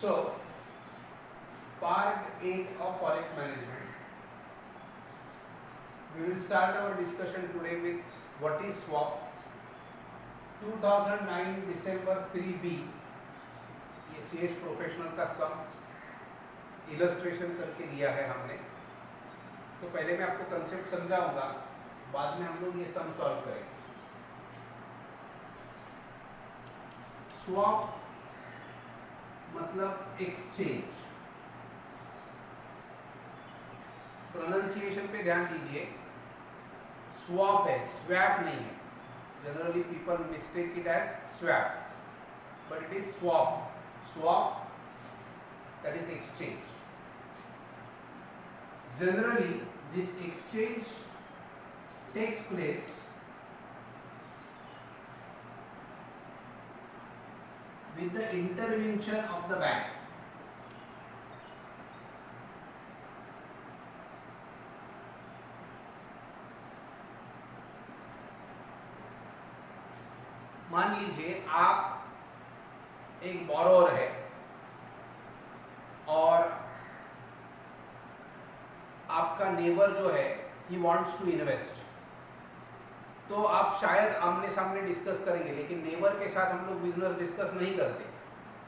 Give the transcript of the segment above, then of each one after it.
So, part 8 of Forex management. We will start our discussion today with what is swap. 2009 December 3B ये CS professional का सम illustration करके लिया है हमने. तो पहले मैं आपको कंसेप्ट समझाऊंगा, बाद में हम लोग ये सम सॉल्व करेंगे. स्वैप मतलब एक्सचेंज. प्रोनाउंसिएशन पे ध्यान दीजिए. स्वैप है, स्वैप नहीं है. Generally people mistake it as swap, but it is swap. Swap that is exchange. Generally this exchange takes place with the intervention of the bank. मान लीजिए आप एक बोरोअर है और आपका नेबर जो है ही वांट्स टू इन्वेस्ट. तो आप शायद आमने सामने डिस्कस करेंगे, लेकिन नेबर के साथ हम लोग बिजनेस डिस्कस नहीं करते.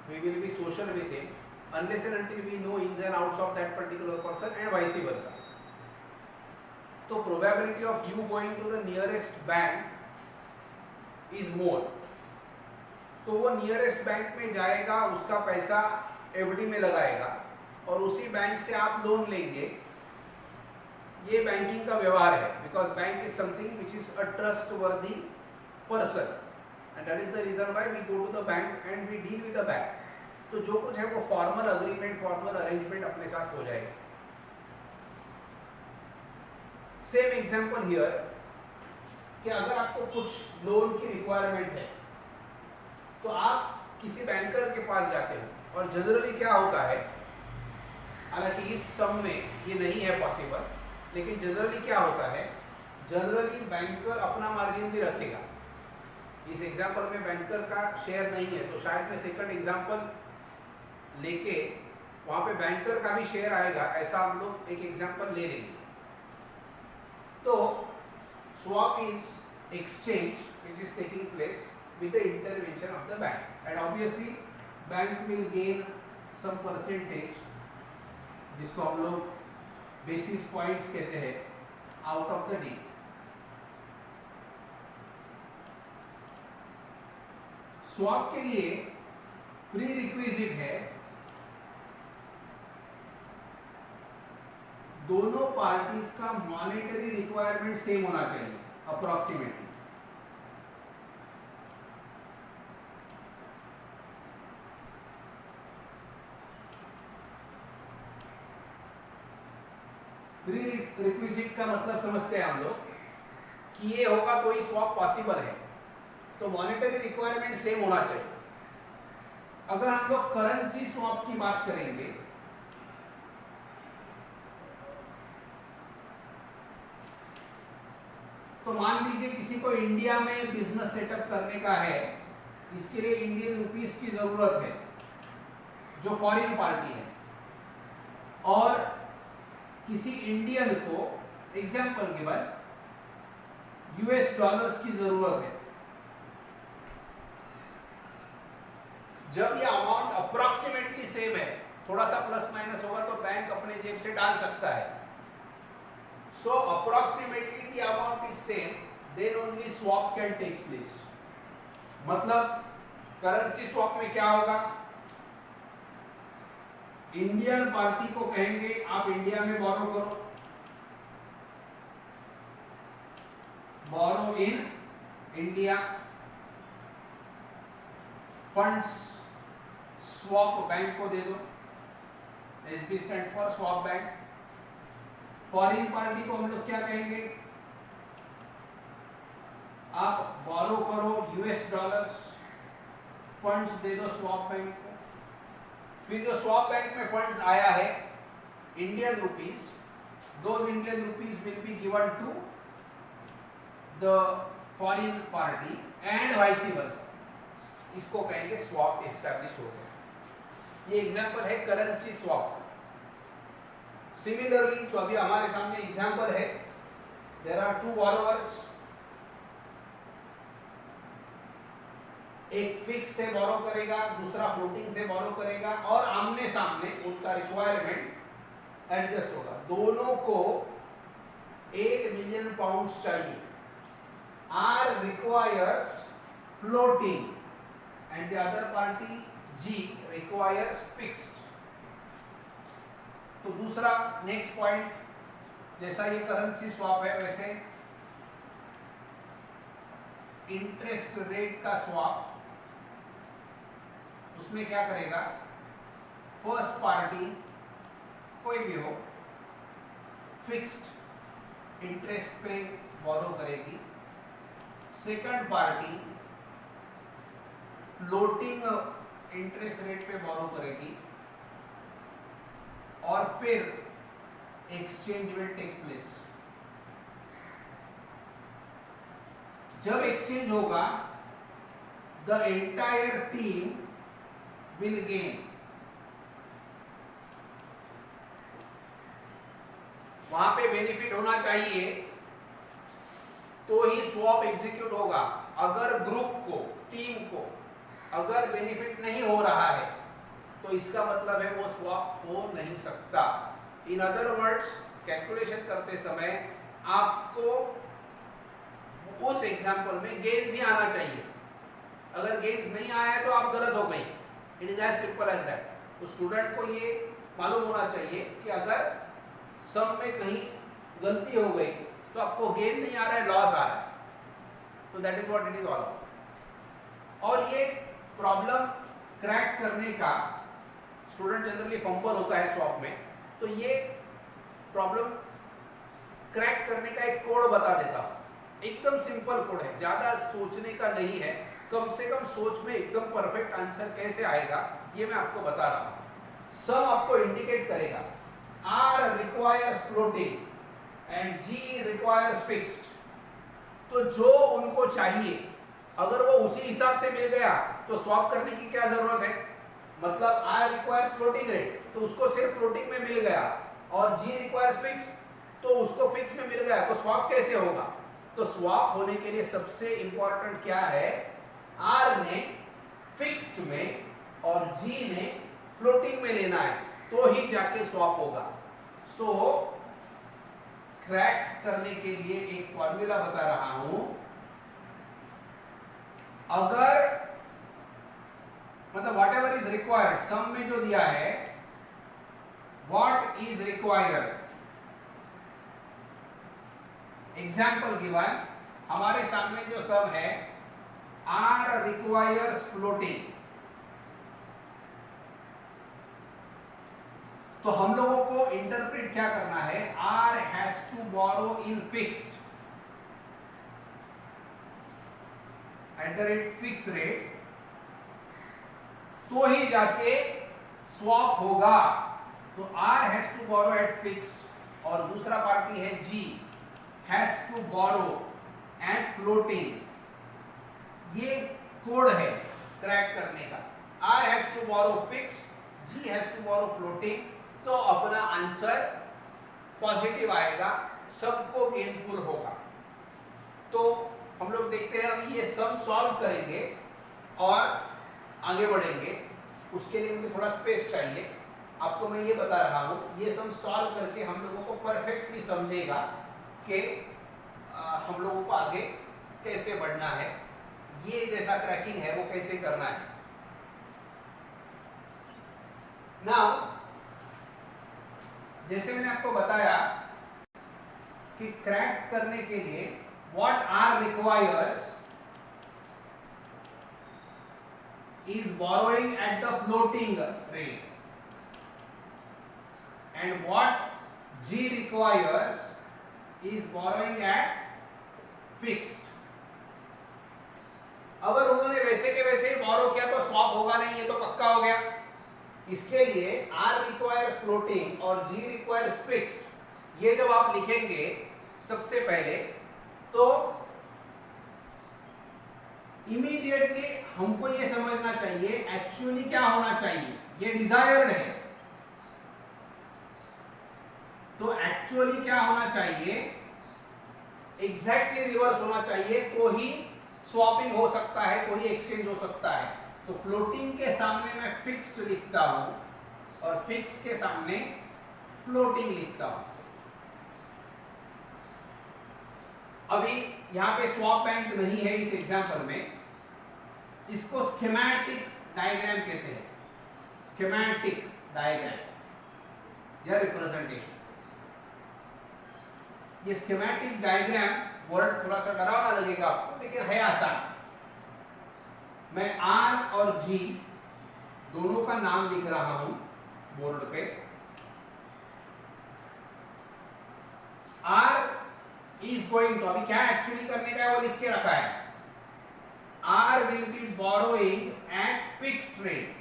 We will be social with him unless and until we know ins and outs of that particular person and vice versa. तो probability of you going to the nearest bank is more. तो वो nearest bank में जाएगा, उसका पैसा FD में लगाएगा और उसी बैंक से आप लोन लेंगे. ये बैंकिंग का व्यवहार है, because bank is something which is a trustworthy person and that is the reason why we go to the bank and we deal with the bank. तो जो कुछ है वो फॉर्मल अग्रीमेंट, फॉर्मल अरेंजमेंट अपने साथ हो जाएगा. सेम एग्जांपल हियर कि अगर आपको कुछ लोन की रिक्वायरमेंट है तो आप किसी बैंकर के पास जाते हो. और जनरली क्या होता है, हालांकि इस सम में ये नहीं है पॉसिबल, लेकिन जनरली क्या होता है, जनरली बैंकर अपना मार्जिन भी रखेगा. इस एग्जांपल में बैंकर का शेयर नहीं है, तो शायद मैं सेकंड एग्जांपल लेके वहां पे बैंकर का भी शेयर आएगा, ऐसा हम लोग एक एग्जांपल ले लेंगे. तो swap is exchange which is taking place with the intervention of the bank, and obviously bank will gain some percentage, जिसको हम लोग बेसिस पॉइंट्स कहते हैं, out of the deal. Swap के लिए प्री रिक्विजिट है दोनों पार्टीज का मॉनेटरी रिक्वायरमेंट सेम होना चाहिए अप्रोक्सीमेटली. प्री रिक्विजिट का मतलब समझते हैं हम लोग कि ये होगा तो ही स्वैप पॉसिबल है. तो मॉनेटरी रिक्वायरमेंट सेम होना चाहिए. अगर हम लोग करेंसी स्वैप की बात करेंगे तो मान लीजिए किसी को इंडिया में बिजनेस सेटअप करने का है, इसके लिए इंडियन रुपीस की जरूरत है जो फॉरेन पार्टी है, और किसी इंडियन को एग्जांपल गिवन यूएस डॉलर्स की जरूरत है. जब ये अमाउंट अप्रोक्सीमेटली सेम है, थोड़ा सा प्लस माइनस होगा तो बैंक अपने जेब से डाल सकता है. So approximately the amount is same, then only swap can take place. मतलब करेंसी स्वैप में क्या होगा, इंडियन पार्टी को कहेंगे आप इंडिया में बोरो करो, borrow in India. Funds swap bank को दे दो, SB stands for swap bank. Foreign party को हम लोग क्या कहेंगे, आप बोरो करो यूएस डॉलर्स, फंड्स दे दो स्वैप बैंक को. फिर जो स्वैप बैंक में फंड्स आया है Indian rupees, those Indian rupees will be given to the foreign party and vice versa. इसको कहेंगे स्वैप एस्टैब्लिश हो गया. ये एग्जांपल है करेंसी स्वैप। सिमिलरली जो अभी हमारे सामने एग्जांपल है, देयर आर टू बोरोवर्स, एक फिक्स से बोरो करेगा, दूसरा फ्लोटिंग से बोरो करेगा, और आमने सामने उनका रिक्वायरमेंट एडजस्ट होगा। दोनों को 8 मिलियन पाउंड्स चाहिए। R requires floating and the other party G requires fixed। तो दूसरा नेक्स्ट पॉइंट, जैसा ये करेंसी स्वैप है वैसे इंटरेस्ट रेट का स्वैप, उसमें क्या करेगा, फर्स्ट पार्टी कोई भी हो फिक्स्ड इंटरेस्ट पे बोरो करेगी, second party floating interest rate पे बोरो करेगी, और फिर एक्सचेंज विल टेक प्लेस। जब एक्सचेंज होगा the entire team will gain. वहां पे बेनिफिट होना चाहिए तो ही स्वैप एग्जीक्यूट होगा। अगर ग्रुप को, टीम को अगर बेनिफिट नहीं हो रहा है तो इसका मतलब है वो स्वैप हो नहीं सकता। इन अदर वर्ड्स, कैलकुलेशन करते समय आपको उस एग्जांपल में गेन्स ही आना चाहिए। अगर गेन्स नहीं आया है तो आप गलत हो गई। It is as simple as that. तो स्टूडेंट को ये मालूम होना चाहिए कि अगर सम में कहीं गलती हो गई तो आपको गेन नहीं आ रहा है, लॉस आ रहा है। तो that is what it is all about. और ये प्रॉब्लम क्रैक करने का, स्टूडेंट जनरली फंबल होता है स्वैप में, तो ये प्रॉब्लम क्रैक करने का एक कोड बता देता हूं। एकदम सिंपल कोड है, ज्यादा सोचने का नहीं है। कम से कम सोच में एकदम परफेक्ट आंसर कैसे आएगा ये मैं आपको बता रहा हूं। सम आपको इंडिकेट करेगा R requires floating and G requires fixed। तो जो उनको चाहिए अगर वो उसी हिसाब से मिल गया तो स्वैप करने की क्या जरूरत है। मतलब R requires floating rate तो उसको सिर्फ फ्लोटिंग में मिल गया, और G requires fixed तो उसको फिक्स में मिल गया, तो स्वैप कैसे होगा। तो स्वैप होने के लिए सबसे इंपॉर्टेंट क्या है, R ने फिक्स्ड में और G ने फ्लोटिंग में लेना है, तो ही जाके स्वैप होगा। सो क्रैक करने के लिए एक फॉर्मूला बता रहा हूं। अगर मतलब व्हाट एवर इज रिक्वायर्ड, सम में जो दिया है what is required, example given, हमारे सामने जो सम है R रिक्वायर्स फ्लोटिंग, तो हम लोगों को इंटरप्रेट क्या करना है, R has to borrow in fixed at the rate fixed rate, तो ही जाके स्वैप होगा। तो R has to borrow at fixed, और दूसरा पार्टी है G has to borrow at floating. ये कोड है क्रैक करने का। R has to borrow fix, G has to borrow floating, तो अपना आंसर पॉजिटिव आएगा, सबको गेनफुल होगा। तो हम लोग देखते हैं अभी ये सम सॉल्व करेंगे और आगे बढ़ेंगे। उसके लिए मुझे थोड़ा स्पेस चाहिए। आपको मैं ये बता रहा हूं, ये सम सॉल्व करके हम लोगों को परफेक्टली समझेगा कि हम लोगों को आगे कैसे बढ़ना है, ये जैसा क्रैकिंग है वो कैसे करना है। नाउ जैसे मैंने आपको बताया कि क्रैक करने के लिए what R requires is borrowing at the floating rate and what G requires is borrowing at fixed। अगर उन्होंने वैसे के वैसे ही बोरो किया तो स्वैप होगा नहीं, ये तो पक्का हो गया। इसके लिए R requires floating और G requires fixed, ये जब आप लिखेंगे सबसे पहले तो इमीडिएटली हमको ये समझना चाहिए एक्चुअली क्या होना चाहिए, ये डिजायर्ड है, तो एक्चुअली क्या होना चाहिए, एग्जैक्टली रिवर्स होना चाहिए, तो ही स्वैपिंग हो सकता है, तो ही एक्सचेंज हो सकता है। तो फ्लोटिंग के सामने मैं फिक्स्ड लिखता हूं और फिक्स्ड के सामने फ्लोटिंग लिखता हूं। अभी यहां पे स्वैप बैंक नहीं है इस एग्जांपल में, इसको स्कीमेटिक डायग्राम कहते हैं, स्कीमेटिक डायग्राम या रिप्रेजेंटेशन। ये स्कीमेटिक डायग्राम वर्ड थोड़ा सा डरावना लगेगा आपको, लेकिन है आसान। मैं R और G दोनों का नाम लिख रहा हूं बोर्ड पे। R इज गोइंग टू, अभी क्या एक्चुअली करने का है वो लिख के रखा है, R will be borrowing at fixed rate,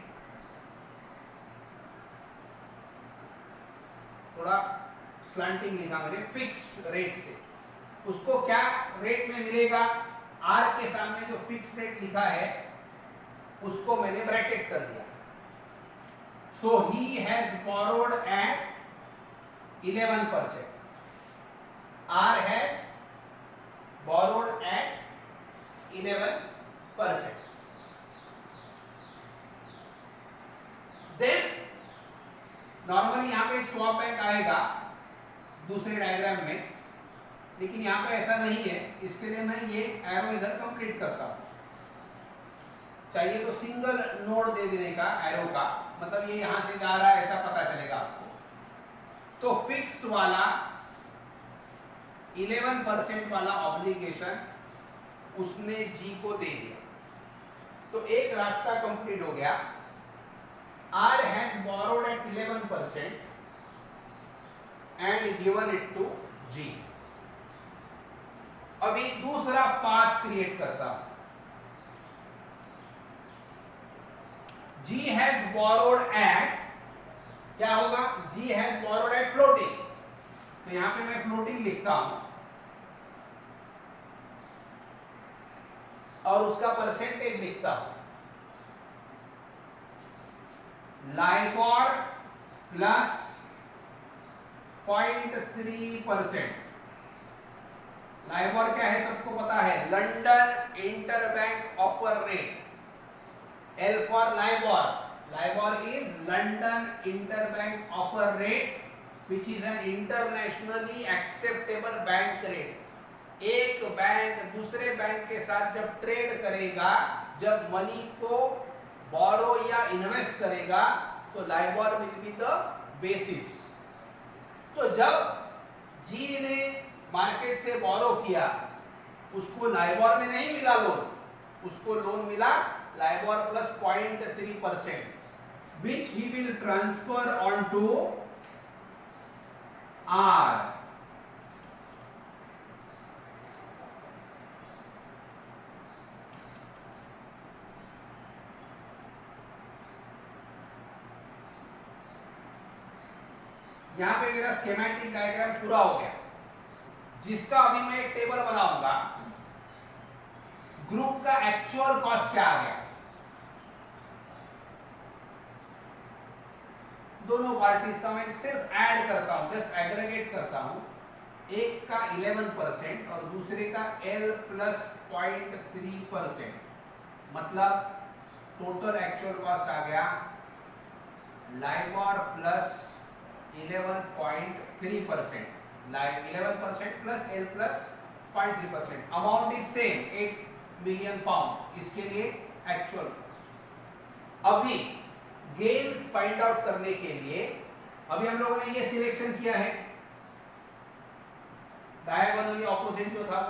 थोड़ा स्लैंटिंग लिखा मैंने, फिक्स्ड रेट से। उसको क्या रेट में मिलेगा, R के सामने जो फिक्स रेट लिखा है उसको मैंने ब्रैकेट कर दिया। So he has borrowed at 11%, R has borrowed at 11%. Then normally यहां पे एक स्वैप बैंक आएगा दूसरे डायग्राम में, लेकिन यहां पे ऐसा नहीं है, इसके लिए मैं ये एरो इधर कंप्लीट करता हूं। चाहिए तो सिंगल नोड दे देने का एरो का, मतलब ये यहां से जा रहा है ऐसा पता चलेगा आपको। तो फिक्स्ड वाला 11% वाला ऑब्लिगेशन उसने जी को दे दिया, तो एक रास्ता कंप्लीट हो गया। R has borrowed at 11% and given it to G. अभी दूसरा पाथ क्रिएट करता हूं, G has borrowed at, क्या होगा, G has borrowed at floating, तो यहां पे मैं फ्लोटिंग लिखता हूं और उसका परसेंटेज लिखता हूं, लाइबोर प्लस 0.3%। लाइबोर क्या है सबको पता है, London interbank offer rate, L for LIBOR, LIBOR is London interbank offer rate which is an internationally acceptable bank rate। एक बैंक दूसरे बैंक के साथ जब ट्रेड करेगा, जब मनी को बोरो या इन्वेस्ट करेगा, तो LIBOR will be the basis. तो जब जी ने मार्केट से बोरो किया, उसको लाइबोर में नहीं मिला लोन, उसको लोन मिला LIBOR plus 0.3%, which he will transfer on to R। यहां पे मेरा स्कीमेटिक डायग्राम पूरा हो गया, जिसका अभी मैं एक टेबल बनाऊंगा, ग्रुप का एक्चुअल कॉस्ट क्या आ गया, दोनों पार्टीज का मैं सिर्फ ऐड करता हूं, जस्ट एग्रीगेट करता हूं, एक का 11% और दूसरे का L प्लस 0.3%, मतलब टोटल एक्चुअल कॉस्ट आ गया LIBOR plus 11.3%, 11% plus L plus 0.3%, amount is same 8 million pound, इसके लिए एक्चुअल कॉस्ट। अभी गेन फाइंड आउट करने के लिए अभी हम लोगों ने ये सिलेक्शन किया है, डायगोनली ऑपोजिट जो था,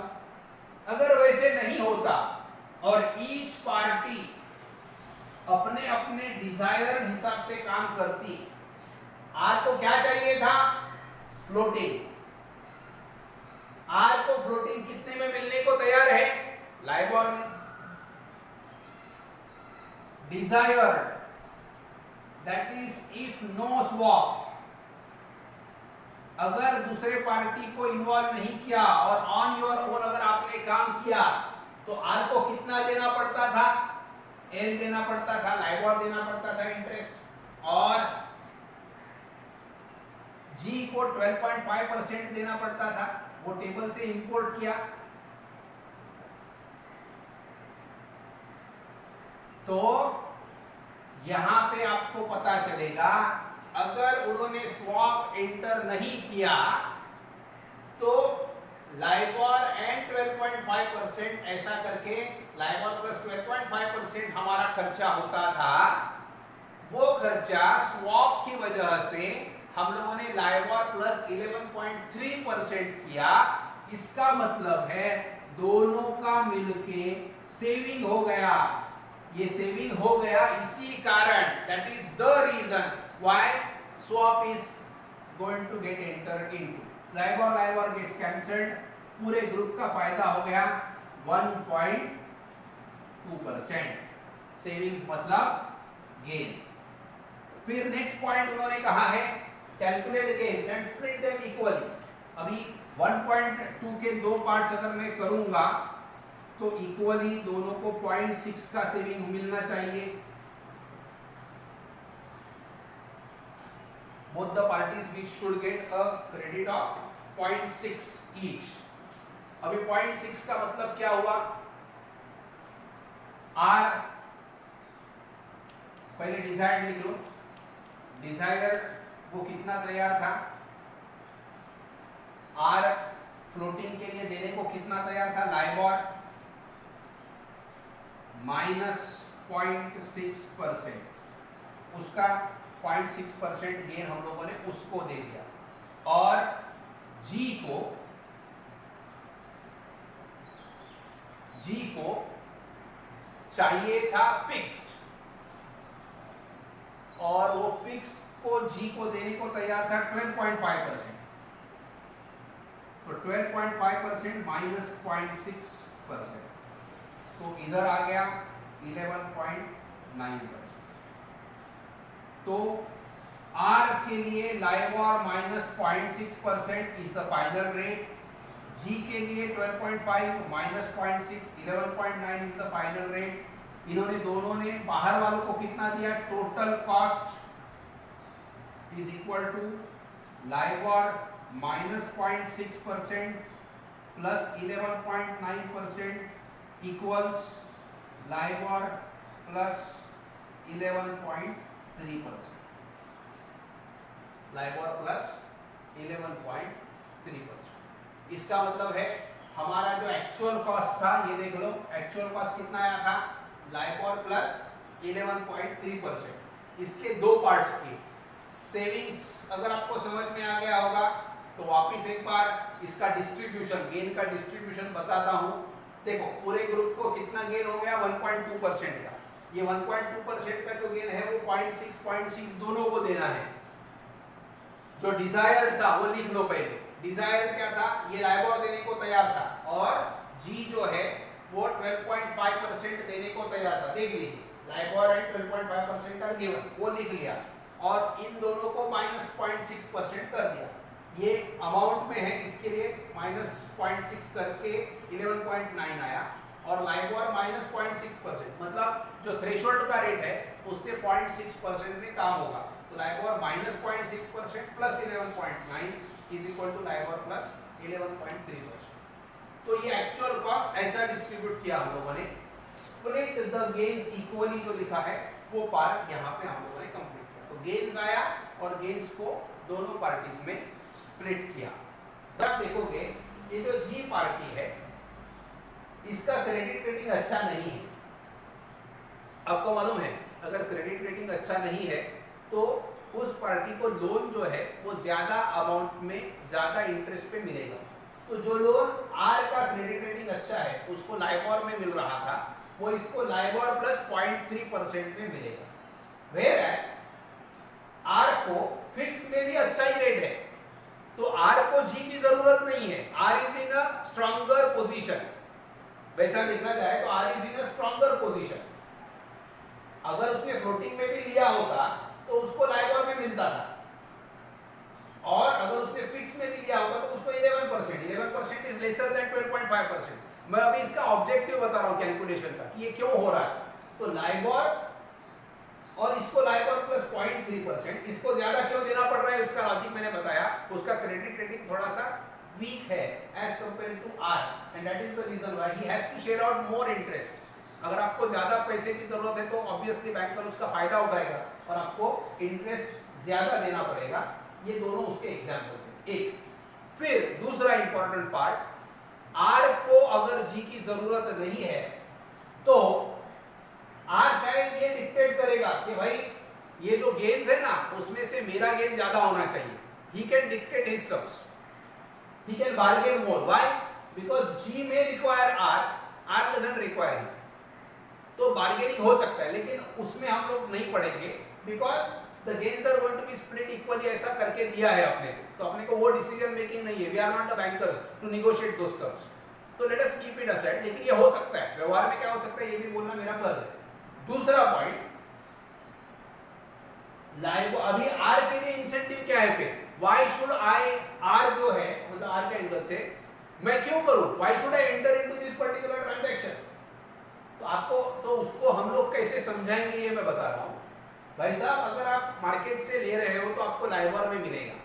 अगर वैसे नहीं होता और ईच पार्टी अपने अपने डिजायर हिसाब से काम करती, आर को क्या चाहिए था, फ्लोटिंग, आर को फ्लोटिंग कितने में मिलने को तैयार है, लाइबोर में। Desire that is if no swap, अगर दूसरे पार्टी को इन्वॉल्व नहीं किया और ऑन योर ओन अगर आपने काम किया, तो आर को कितना देना पड़ता था, एल देना पड़ता था, लाइबोर देना पड़ता था इंटरेस्ट, और जी को 12.5% देना पड़ता था, वो टेबल से इंपोर्ट किया। तो यहां पे आपको पता चलेगा अगर उन्होंने स्वैप एंटर नहीं किया तो लाइबोर एंड 12.5% ऐसा करके लाइबोर प्लस 12.5% हमारा खर्चा होता था। वो खर्चा स्वैप की वजह से हम लोगों ने लाइबोर प्लस 11.3% किया। इसका मतलब है दोनों का मिलके सेविंग हो गया। ये सेविंग हो गया इसी कारण, that is the reason why swap is going to get entered into. LIBOR gets cancelled, पूरे ग्रुप का फायदा हो गया 1.2%। सेविंग्स मतलब गेन। फिर नेक्स्ट पॉइंट उन्होंने कहा है calculate gains and split them equally. अभी 1.2 के दो पार्ट्स अगर मैं करूंगा तो इक्वली दोनों को 0.6 का सेविंग मिलना चाहिए। both the parties we should get a credit of 0.6 each। अभी 0.6 का मतलब क्या हुआ, R पहले डिजायर्ड लिख लो। डिजायर वो कितना तैयार था, R फ्लोटिंग के लिए देने को कितना तैयार था, लाइबोर -0.6%, उसका 0.6% गेन हम लोगों ने उसको दे दिया। और जी को चाहिए था फिक्स्ड, और वो फिक्स्ड को जी को देने को तैयार था 12.5%। तो 12.5% माइनस 0.6%, तो इधर आ गया 11.9%। तो R के लिए LIBOR -0.6% is the final rate, G के लिए 12.5 minus 0.6 11.9 is the final rate. इन्होंने दोनों ने बाहर वालों को कितना दिया, total cost is equal to LIBOR -0.6% plus 11.9% equals LIBOR plus 11.3%। LIBOR plus 11.3%। इसका मतलब है हमारा जो एक्चुअल कॉस्ट था, ये देख लो एक्चुअल कॉस्ट कितना आया था, लाइबोर प्लस 11.3%। इसके दो पार्ट्स की सेविंग्स अगर आपको समझ में आ गया होगा तो वापस एक बार इसका डिस्ट्रीब्यूशन, गेन का डिस्ट्रीब्यूशन बताता हूं। देखो पूरे ग्रुप को कितना गेन हो गया, 1.2% का। ये 1.2% का जो गेन है वो 0.6 दोनों को देना है। जो डिजायर्ड था वो लिख लो पहले। डिजायर्ड क्या था, ये लाइबोर देने को तैयार था, और जी जो है वो 12.5% देने को तैयार था। देख लीजिए लाइबोर एंड 12.5% का गिवन, वो लिख लिया, और इन दोनों को -0.6% कर दिया। ये अमाउंट में है, इसके लिए -0.6 करके 11.9 आया, और लाइबोर -0.6%, मतलब जो थ्रेशोल्ड का रेट है उससे 0.6% में काम होगा। तो LIBOR -0.6% plus 11.9 is equal to LIBOR plus 11.3%। तो ये एक्चुअल कॉस्ट ऐसा डिस्ट्रीब्यूट किया हम लोगों ने। स्प्लिट द गेन्स इक्वली जो लिखा है वो पार्ट यहाँ पे हम लोगों ने कंप्लीट किया। तो गेन्स आया और गेन्स को दोनों पार्टीज में स्प्लिट किया। अब देखोगे ये जो जी पार्टी है इसका क्रेडिट रेटिंग अच्छा नहीं है। आपको मालूम है अगर क्रेडिट रेटिंग अच्छा नहीं है तो उस पार्टी को लोन जो है वो ज्यादा अमाउंट में ज्यादा इंटरेस्ट पे मिलेगा। तो जो लोन आर का क्रेडिट रेटिंग अच्छा है उसको लाइबोर में मिल रहा था, वो इसको लाइबोर प्लस 0.3% में मिलेगा। वेयरएज आर को फिक्स में भी अच्छा ही रेट है, तो आर को जी की जरूरत नहीं है। R is in a stronger position, वैसा देखा जाए तो R is in a stronger position. अगर उसने फ्लोटिंग में भी लिया होता तो उसको लाइबोर में मिलता था, और अगर उसने फिक्स में भी लिया होगा तो उसको 11% इज लेसर देन 12.5%। मैं अभी इसका ऑब्जेक्टिव बता रहा हूं कैलकुलेशन का कि ये क्यों हो रहा है। तो लाइबोर और इसको लाइबोर प्लस 0.3%, इसको ज्यादा क्यों देना पड़ रहा है उसका लॉजिक मैंने बताया। उसका क्रेडिट रेटिंग थोड़ा सा वीक है as compare to R, and that is the reason why he has to share out more interest. अगर आपको ज्यादा पैसे की जरूरत है तो ऑब्वियसली बैंकर उसका फायदा उठाएगा और आपको इंटरेस्ट ज्यादा देना पड़ेगा। ये दोनों उसके एग्जांपल्स हैं। एक फिर दूसरा इंपॉर्टेंट पार्ट, आर को अगर जी की जरूरत नहीं है तो आर शायद ये डिक्टेट करेगा कि भाई ये जो गेन्स है ना उसमें से मेरा गेन ज्यादा होना चाहिए। He can dictate his terms, he can bargain more. Why? Because G may require R, R doesn't require him. तो बार्गेनिंग हो सकता है, लेकिन उसमें हम लोग नहीं पढ़ेंगे because the gains are going to be split equally, ऐसा करके दिया है अपने को। तो अपने को वो डिसीजन मेकिंग नहीं है। We are not the bankers to negotiate those terms. तो let us keep it aside, लेकिन ये हो सकता है व्यवहार में क्या हो सकता है ये भी बोलना मेरा फर्ज है। दूसरा पॉइंट, लाइव अभी आर के लिए इंसेंटिव क्या है फिर? वाई शुड आई, आर जो है मतलब आर के एंगल से मैं क्यों करूं, why should I enter into this particular transaction? तो आपको तो उसको हम लोग कैसे समझाएंगे ये मैं बता रहा हूं। भाई साहब अगर आप मार्केट से ले रहे हो तो आपको लाइबोर में मिलेगा,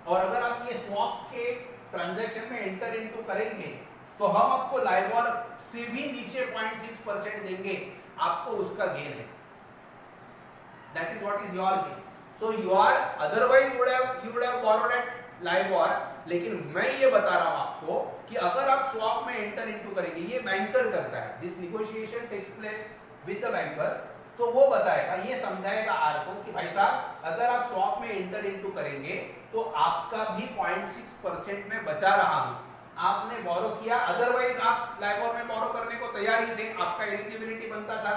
और अगर आप ये स्वैप के ट्रांजैक्शन में एंटर इनटू करेंगे तो हम आपको लाइबोर से भी नीचे 0.6% देंगे, आपको उसका गेन है। That is what is your gain. So you are otherwise you would have borrowed at LIBOR, लेकिन मैं ये बता रहा हूं आपको कि अगर आप स्वैप में एंटर इनटू करेंगे, ये बैंकर करता है, this negotiation takes place with the banker, तो वो बताएगा, ये समझाएगा आर को कि भाई साहब अगर आप स्वैप में एंटर इनटू करेंगे तो आपका भी 0.6% में बचा रहा हूं, आपने बोरो किया, अदरवाइज आप लाइबोर में बोरो करने को तैयार ही थे, आपका एलिजिबिलिटी बनता था,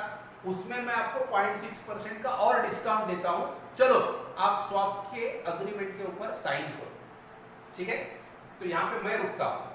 उसमें मैं आपको 0.6% का और डिस्काउंट देता हूं, चलो आप स्वैप के अग्रीमेंट के ऊपर साइन करो। ठीक है, तो यहां पे मैं रुकता हूं।